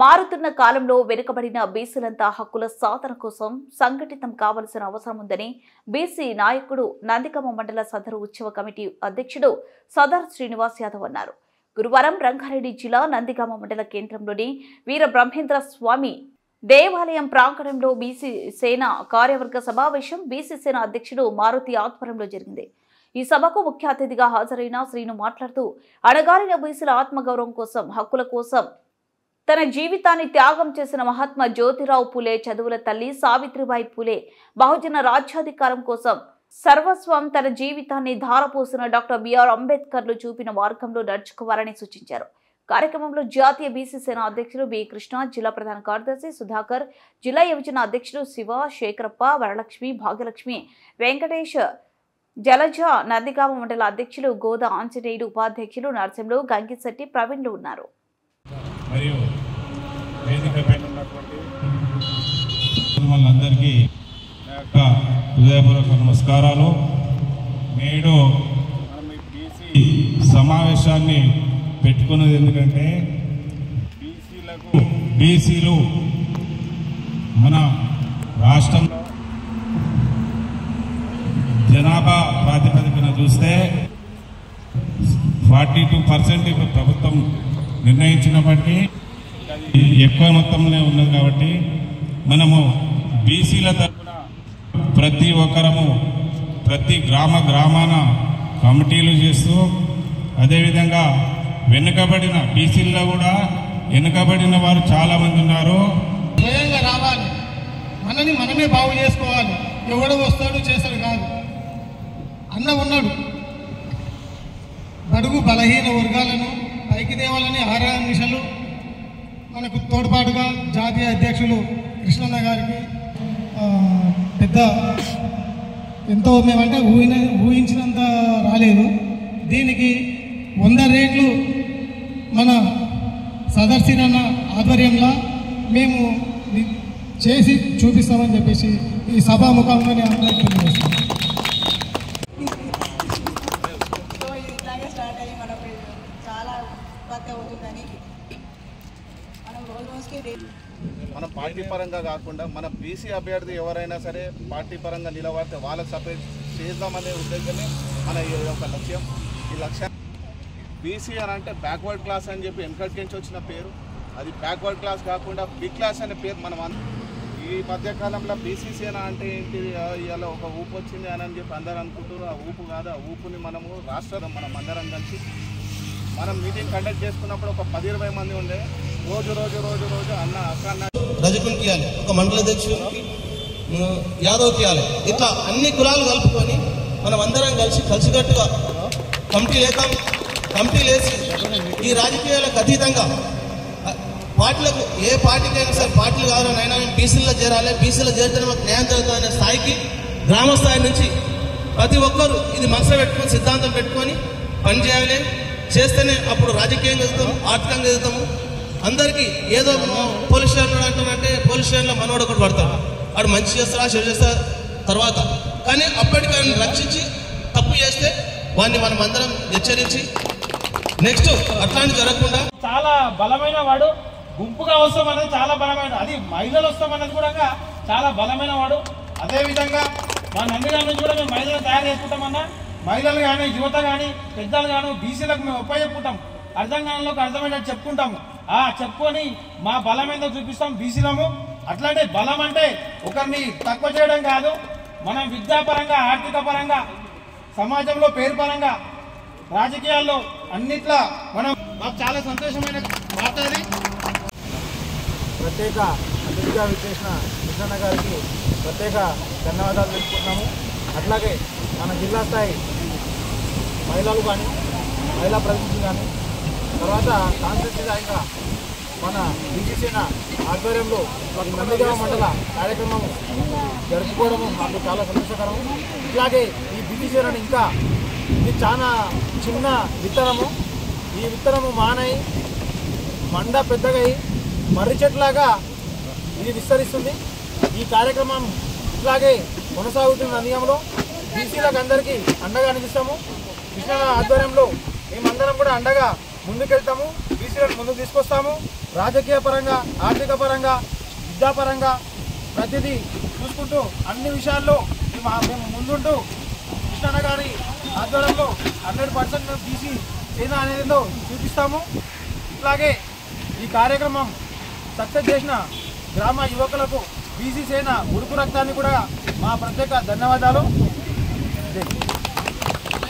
మారుతున్న కాలంలో వెనుకబడిన బీసీలంతా హక్కుల సాధన కోసం సంఘటితం కావాల్సిన అవసరం ఉందని బీసీ నాయకుడు నందిగామ మండల సదరు ఉత్సవ కమిటీ అధ్యక్షుడు సదర్ శ్రీనివాస్ యాదవ్ అన్నారు. గురువారం రంగారెడ్డి జిల్లా నందిగామ మండల కేంద్రంలోని వీర బ్రహ్మేంద్ర స్వామి దేవాలయం ప్రాంగణంలో బీసీ సేన కార్యవర్గ సమావేశం బీసీ సేన అధ్యక్షుడు మారుతి ఆధ్వర్యంలో జరిగింది. ఈ సభకు ముఖ్య అతిథిగా హాజరైన శ్రీను మాట్లాడుతూ అణగారిన బీసీల ఆత్మగౌరవం కోసం, హక్కుల కోసం తన జీవితాన్ని త్యాగం చేసిన మహాత్మా జ్యోతిరావు పూలే, చదువుల తల్లి సావిత్రిబాయి పూలే, బహుజన రాజ్యాధికారం కోసం సర్వస్వం తన జీవితాన్ని ధారపోసిన డాక్టర్ బిఆర్ అంబేద్కర్లు చూపిన మార్గంలో నడుచుకోవాలని సూచించారు. కార్యక్రమంలో జాతీయ బీసీ సేన అధ్యక్షుడు బి కృష్ణ, జిల్లా ప్రధాన కార్యదర్శి సుధాకర్, జిల్లా యువజన అధ్యక్షుడు శివ, శేఖరప్ప, వరలక్ష్మి, భాగ్యలక్ష్మి, వెంకటేష్, జలజ, నందిగామ మండల అధ్యక్షులు గోదా ఆంజనేయుడు, ఉపాధ్యక్షులు నరసింహులు, గంగిశెట్టి, ప్రవీణ్లు ఉన్నారు. మరియు వేదికపై ఉన్నటువంటి వాళ్ళందరికీ నా యొక్క హృదయపూర్వక నమస్కారాలు. నేడు మనం ఈ బీసీ సమావేశాన్ని పెట్టుకున్నది ఎందుకంటే బీసీలు మన రాష్ట్రంలో జనాభా ప్రాతిపదికన చూస్తే 42% ఇప్పుడు ప్రభుత్వం నిర్ణయించినప్పటికీ ఎక్కువ మొత్తంలో ఉన్నది. కాబట్టి మనము బీసీల తరఫున ప్రతి ఒక్కరము ప్రతి గ్రామాన కమిటీలు చేస్తూ, అదేవిధంగా వెనుకబడిన బీసీల్లో కూడా వెనుకబడిన వారు చాలామంది ఉన్నారు. స్వయంగా రావాలి, మనని మనమే బాగు చేసుకోవాలి. ఎవడు వస్తాడు చేస్తాడు కాదు. అన్న ఉన్నాడు, బడుగు బలహీన వర్గాలను పైకి తేవాలని ఆరాధనలు మనకు తోడ్పాటుగా జాతీయ అధ్యక్షులు కృష్ణన్న గారికి పెద్ద ఎంతో మేమంటే ఊహించినంత రాలేదు. దీనికి 100 రెట్లు మన సదర్శన ఆధ్వర్యంలో మేము చేసి చూపిస్తామని చెప్పేసి ఈ సభాముఖంగా నేను అందరికీ తెలియజేస్తాను. ఇట్లాగే స్టార్ట్ అయ్యి మనకు చాలా ఉత్పత్తి అవుతుందని మనం రోజుకి మన పార్టీ పరంగా కాకుండా మన బీసీ అభ్యర్థి ఎవరైనా సరే పార్టీ పరంగా నిలబడితే వాళ్ళకి సపరేట్ చేద్దామనే ఉద్దేశమే మన ఈ యొక్క లక్ష్యం. ఈ లక్ష్యం బీసీ అని అంటే బ్యాక్వర్డ్ క్లాస్ అని చెప్పి వెనకటి నుంచి వచ్చిన పేరు. అది బ్యాక్వర్డ్ క్లాస్ కాకుండా బిగ్ క్లాస్ అనే పేరు మనం ఈ మధ్యకాలంలో బీసీసీ అని అంటే ఏంటి, ఇవాళ ఒక ఊపు వచ్చింది అని చెప్పి అందరూ అనుకుంటారు. ఆ ఊపు కాదు, ఆ ఊపుని మనము రాష్ట్రం మనం అందరం కలిసి మనం మీటింగ్ కండక్ట్ చేసుకున్నప్పుడు ఒక 10-20 మంది ఉండే రోజు అన్న అక్క రజకులు తీయాలి, ఒక మండల అధ్యక్షుడికి యాదవ్ తీయాలి. ఇట్లా అన్ని కులాలు కలుపుకొని మనం అందరం కలిసికట్టుగా కమిటీలు వేసి ఈ రాజకీయాలకు అతీతంగా పార్టీలకు ఏ పార్టీకైనా సరే పార్టీలు కావాలనైనా బీసీలో చేరాలి, బీసీలో చేరితే మాకు న్యాయం జరుగుతుంది అనే స్థాయికి గ్రామ స్థాయి నుంచి ప్రతి ఒక్కరు ఇది మనసులో పెట్టుకొని సిద్ధాంతం పెట్టుకొని పనిచేయాలి. చేస్తేనే అప్పుడు రాజకీయంగా ఎదుగుతాము, ఆర్థికంగా ఎదుగుతాము. అందరికీ ఏదో పోలీస్ స్టేషన్ అంటానంటే పోలీస్ స్టేషన్లో మనోడు ఒకటి పడతాడు, వాడు మంచి చేస్తారా చెడు చేస్తారా తర్వాత. కానీ అప్పటికి వాడిని రక్షించి తప్పు చేస్తే వాడిని మనం అందరం హెచ్చరించి నెక్స్ట్ అట్లాంటి జరగకుండా చాలా బలమైన వాడు. గుంపుగా వస్తాం అనేది చాలా బలమైన, అది మహిళలు వస్తాం అనేది కూడా చాలా బలమైన వాడు. అదేవిధంగా మా నందిగామ నుంచి కూడా మేము మహిళలు తయారు చేసుకుంటామన్నా. మహిళలు కానీ యువత కానీ పెద్దలు కానీ బీసీలకు మేము ఉపయోగపుకుంటాం, అర్థం కానిలోకి అర్థమైనట్టు చెప్పుకుంటాము. చెప్పుకొని మా బలమేందో చూపిస్తాం బీసీలము. అట్లాంటి బలం అంటే ఒకరిని తక్కువ చేయడం కాదు, మనం విద్యాపరంగా, ఆర్థిక పరంగా, సమాజంలో పేరు పరంగా, రాజకీయాల్లో అన్నిట్లా మనం మాకు చాలా సంతోషమైన మాట. అది ప్రత్యేక అతిథిగా విచ్చేసిన కృష్ణన్న గారికి ప్రత్యేక ధన్యవాదాలు తెలుపుకుంటున్నాము. అట్లాగే మన జిల్లా స్థాయి మహిళలు కానీ మహిళా ప్రతినిధులు కానీ తర్వాత కాన్స్టిట్యూన్సీ స్థాయిగా మన బీసీ సేన ఆధ్వర్యంలో నందిగామ మండల కార్యక్రమం జరుపుకోవడము మాకు చాలా సంతోషకరం. ఇట్లాగే ఈ బీసీ సేనని ఇంకా ఇది చాలా చిన్న విత్తనము, ఈ విత్తనము మానై మండ పెద్దగా మర్రి చెట్లాగా ఇది విస్తరిస్తుంది. ఈ కార్యక్రమం ఇట్లాగే కొనసాగుతున్న నందిగామలో బీసీలకు అందరికీ అండగా నిలుస్తాము. కృష్ణ ఆధ్వర్యంలో మేమందరం కూడా అండగా ముందుకెళ్తాము. బీసీలను ముందుకు తీసుకొస్తాము. రాజకీయ పరంగా, ఆర్థిక పరంగా, విద్యాపరంగా ప్రతిదీ చూసుకుంటూ అన్ని విషయాల్లో మేము ముందుంటూ కృష్ణన్న గారి ఆధ్వర్యంలో 100% బీసీ సేన అనేది చూపిస్తాము. ఇట్లాగే ఈ కార్యక్రమం సక్సెస్ చేసిన గ్రామ యువకులకు బీసీ సేన ఉడుకు రక్తాన్ని కూడా మా ప్రత్యేక ధన్యవాదాలు.